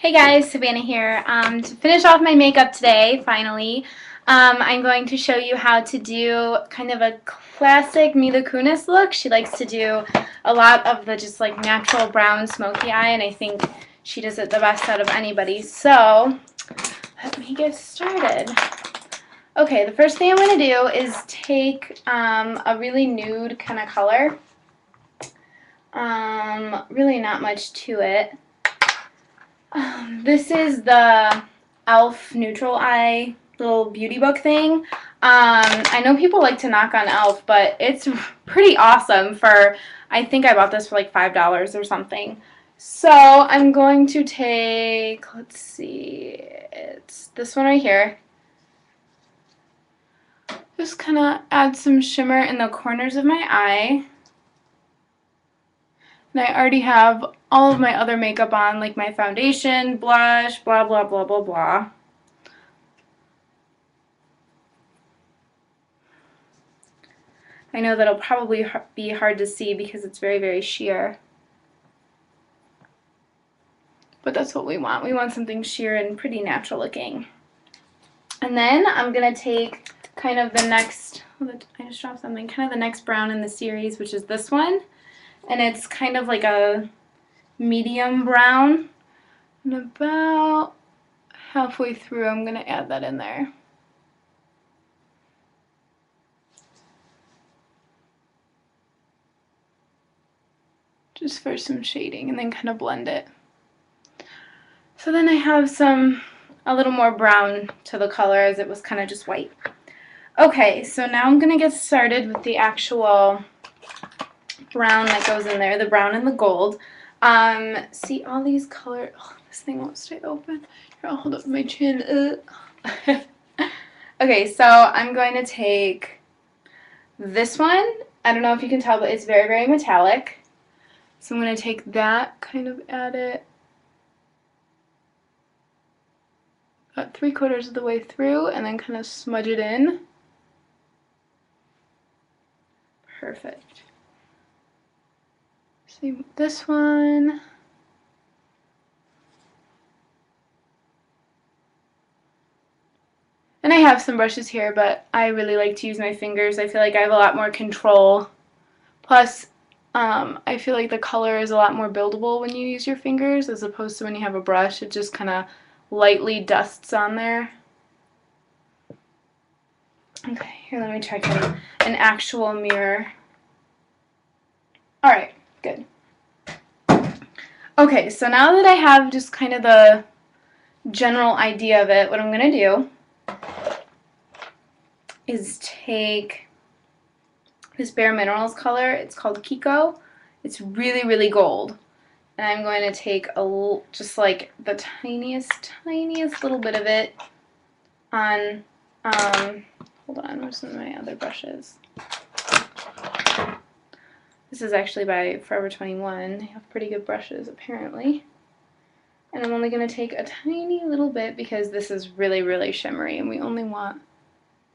Hey guys, Savannah here. To finish off my makeup today, finally, I'm going to show you how to do kind of a classic Mila Kunis look. She likes to do a lot of the just like natural brown smoky eye, and I think she does it the best out of anybody. So, let me get started. Okay, the first thing I'm going to do is take a really nude kind of color. Really not much to it. This is the e.l.f. Neutral Eye little beauty book thing. I know people like to knock on e.l.f., but it's pretty awesome for, I think I bought this for like $5 or something. So I'm going to take, let's see, it's this one right here. Just kind of add some shimmer in the corners of my eye. And I already have all of my other makeup on, like my foundation, blush, blah, blah, blah, blah, blah. I know that'll probably be hard to see because it's very, very sheer. But that's what we want. We want something sheer and pretty natural looking. And then I'm going to take kind of the next, I just dropped something, kind of the next brown in the series, which is this one. And it's kind of like a medium brown. And about halfway through, I'm going to add that in there. Just for some shading, and then kind of blend it. So then I have a little more brown to the color, as it was kind of just white. Okay, so now I'm going to get started with the actual brown that goes in there, the brown and the gold. See all these colors, oh, this thing won't stay open. Here, I'll hold up my chin. Okay, so I'm going to take this one. I don't know if you can tell, but it's very, very metallic. So I'm going to take that, kind of add it about 3/4 of the way through, and then kind of smudge it in. Perfect. Same with this one. And I have some brushes here, but I really like to use my fingers. I feel like I have a lot more control. Plus, I feel like the color is a lot more buildable when you use your fingers as opposed to when you have a brush. It just kind of lightly dusts on there. Okay, here, let me check an actual mirror. Alright, good. Okay, so now that I have just kind of the general idea of it, what I'm going to do is take this Bare Minerals color. It's called Kiko. It's really, really gold. And I'm going to take just like the tiniest little bit of it on, hold on, where's some of my other brushes? This is actually by Forever 21. They have pretty good brushes, apparently. And I'm only going to take a tiny little bit because this is really, really shimmery, and we only want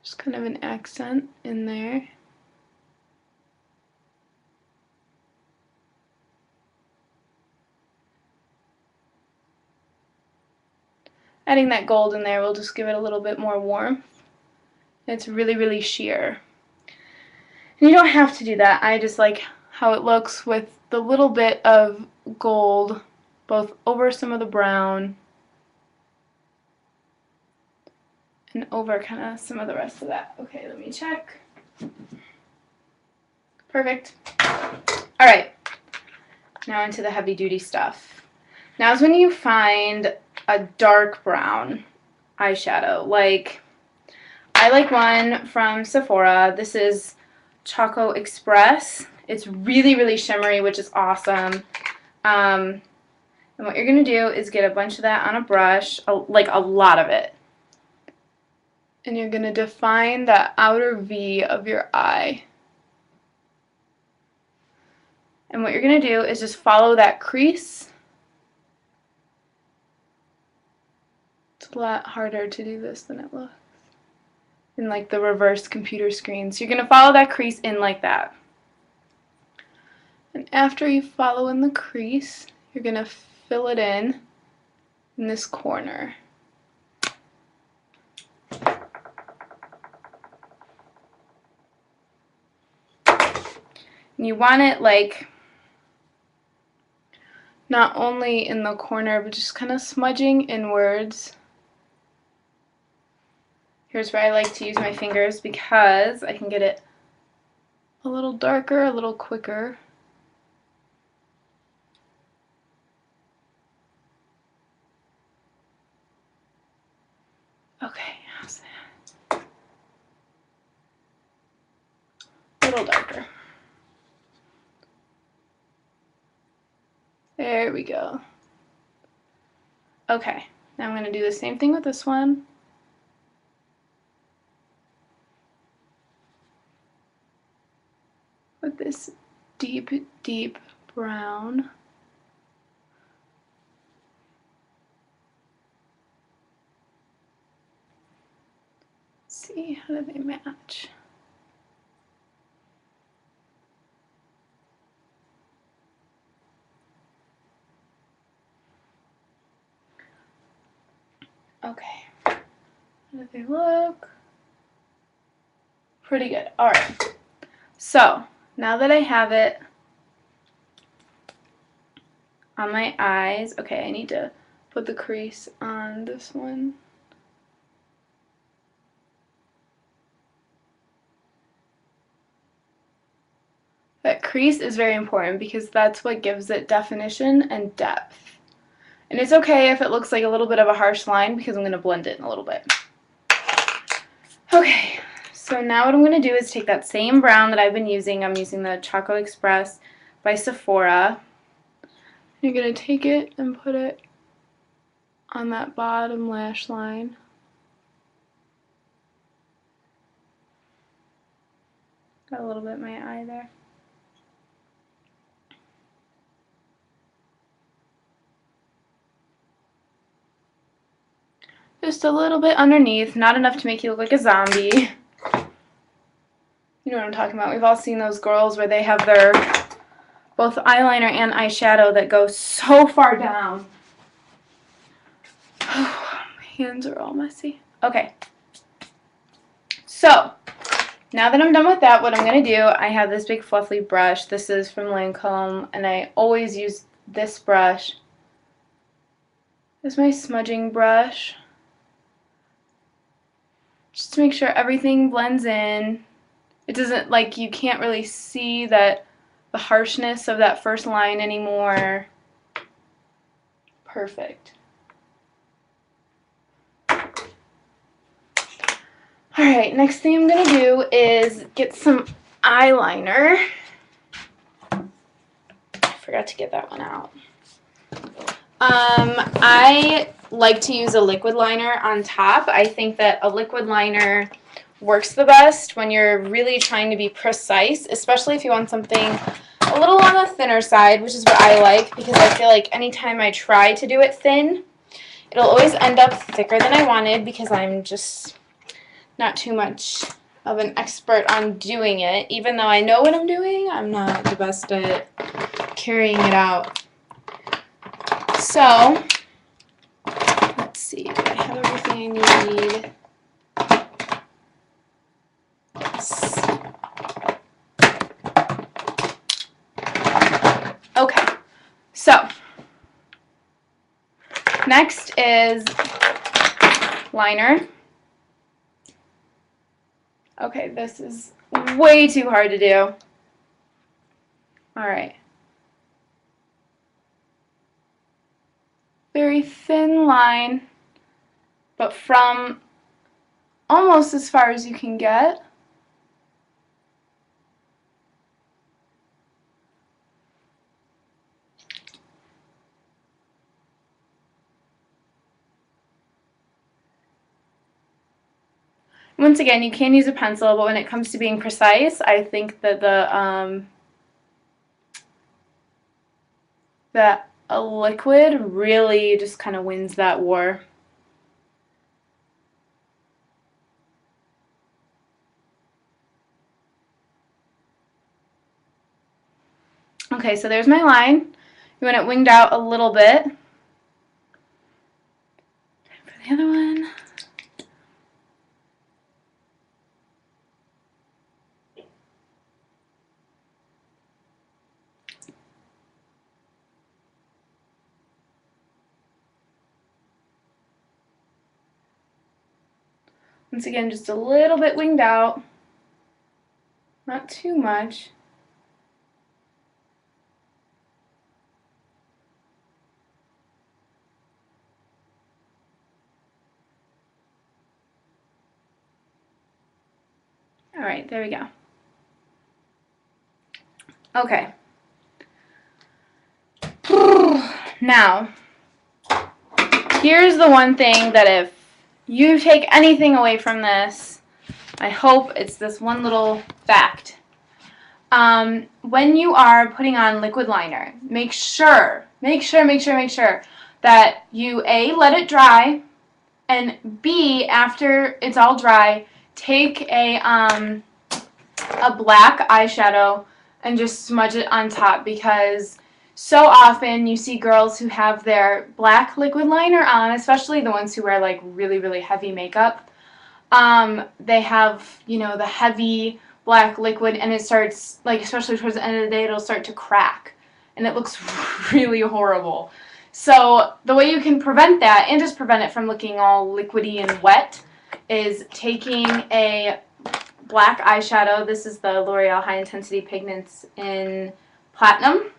just kind of an accent in there. Adding that gold in there will just give it a little bit more warmth. It's really, really sheer. And you don't have to do that. I just like how it looks with the little bit of gold both over some of the brown and over kind of some of the rest of that. Okay, let me check. Perfect. Alright, now into the heavy duty stuff. Now's when you find a dark brown eyeshadow. Like, I like one from Sephora. This is Choco Express. It's really, really shimmery, which is awesome. And what you're going to do is get a bunch of that on a brush, like a lot of it. And you're going to define that outer V of your eye. And what you're going to do is just follow that crease. It's a lot harder to do this than it looks in like the reverse computer screen. So you're going to follow that crease in like that. And after you follow in the crease, you're going to fill it in in this corner. And you want it like not only in the corner, but just kind of smudging inwards. Here's where I like to use my fingers because I can get it a little darker, a little quicker. Okay, how's that? A little darker. There we go. Okay, now I'm going to do the same thing with this one. With this deep, deep brown. Let's see, how do they match? Okay, how do they look? Pretty good. Alright, so now that I have it on my eyes, okay, I need to put the crease on this one. That crease is very important because that's what gives it definition and depth. And it's okay if it looks like a little bit of a harsh line because I'm going to blend it in a little bit. Okay, so now what I'm going to do is take that same brown that I've been using. I'm using the Choco Express by Sephora. You're going to take it and put it on that bottom lash line. Got a little bit in my eye there. Just a little bit underneath, not enough to make you look like a zombie. You know what I'm talking about. We've all seen those girls where they have their both eyeliner and eyeshadow that go so far down. My hands are all messy. Okay. So, now that I'm done with that, what I'm going to do, I have this big fluffy brush. This is from Lancome, and I always use this brush. This is my smudging brush. Just to make sure everything blends in. It doesn't, like, you can't really see that the harshness of that first line anymore. Perfect. Alright, next thing I'm going to do is get some eyeliner. I forgot to get that one out. I like to use a liquid liner on top. I think that a liquid liner works the best when you're really trying to be precise, especially if you want something a little on the thinner side, which is what I like, because I feel like anytime I try to do it thin, it'll always end up thicker than I wanted because I'm just not too much of an expert on doing it. Even though I know what I'm doing, I'm not the best at carrying it out. So, let's see, do I have everything I need? Yes. Okay, so, next is liner. Okay, this is way too hard to do. Alright. Very thin line, but from almost as far as you can get. Once again, you can use a pencil, but when it comes to being precise, I think that a liquid really just kind of wins that war. Okay, so there's my line. You want it winged out a little bit. Once again, just a little bit winged out. Not too much. All right, there we go. Okay. Now, here's the one thing that if you take anything away from this, I hope it's this one little fact. When you are putting on liquid liner, make sure that you A, let it dry, and B, after it's all dry, take a black eyeshadow and just smudge it on top, because so often you see girls who have their black liquid liner on, especially the ones who wear like really, really heavy makeup. They have, you know, the heavy black liquid, and it starts, like, especially towards the end of the day, it'll start to crack, and it looks really horrible. So the way you can prevent that, and just prevent it from looking all liquidy and wet, is taking a black eyeshadow. This is the L'Oreal High Intensity Pigments in Platinum.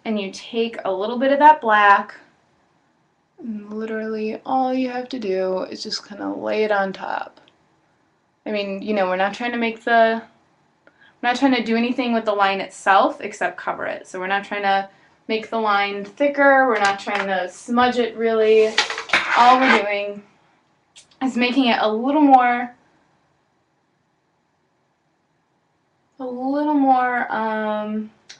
And you take a little bit of that black, and literally all you have to do is just kind of lay it on top. I mean, you know, we're not trying to do anything with the line itself except cover it. So we're not trying to make the line thicker. We're not trying to smudge it really. All we're doing is making it a little more, I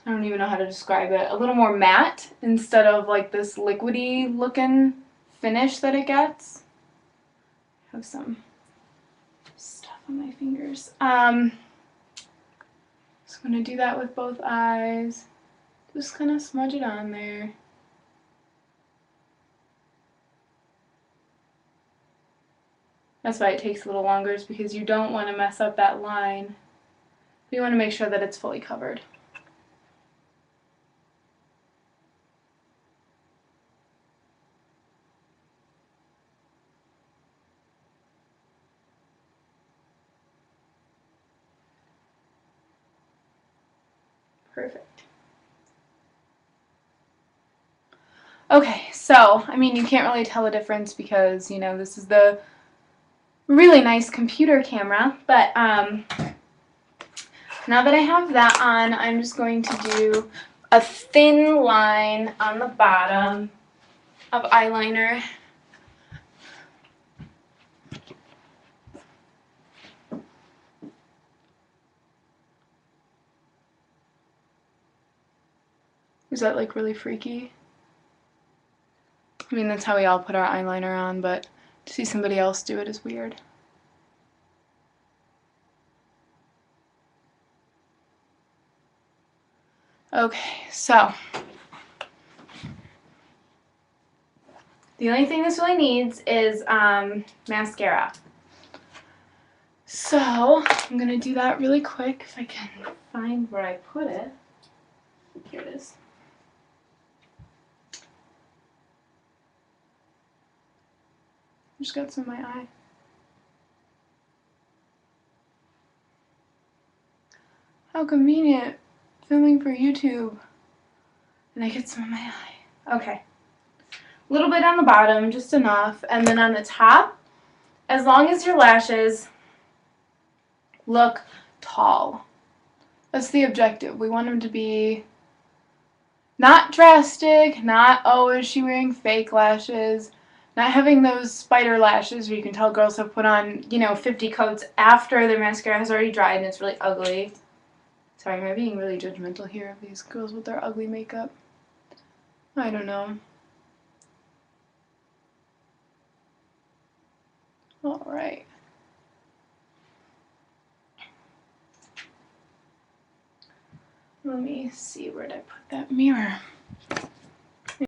don't even know how to describe it, a little more matte instead of like this liquidy looking finish that it gets. I have some stuff on my fingers. So I'm going to do that with both eyes. Just kind of smudge it on there. That's why it takes a little longer, is because you don't want to mess up that line. You want to make sure that it's fully covered. Perfect. Okay, so, I mean, you can't really tell the difference because, you know, this is the really nice computer camera, but now that I have that on, I'm just going to do a thin line on the bottom of eyeliner. Is that like really freaky? I mean, that's how we all put our eyeliner on, but to see somebody else do it is weird. Okay, so the only thing this really needs is mascara. So I'm going to do that really quick if I can find where I put it. Here it is. Just got some in my eye. How convenient, filming for YouTube. And I get some in my eye. Okay. A little bit on the bottom, just enough. And then on the top, as long as your lashes look tall. That's the objective. We want them to be not drastic, not, oh, is she wearing fake lashes? Not having those spider lashes where you can tell girls have put on, you know, 50 coats after their mascara has already dried and it's really ugly. Sorry, am I being really judgmental here of these girls with their ugly makeup? I don't know. Alright. Let me see, where did I put that mirror?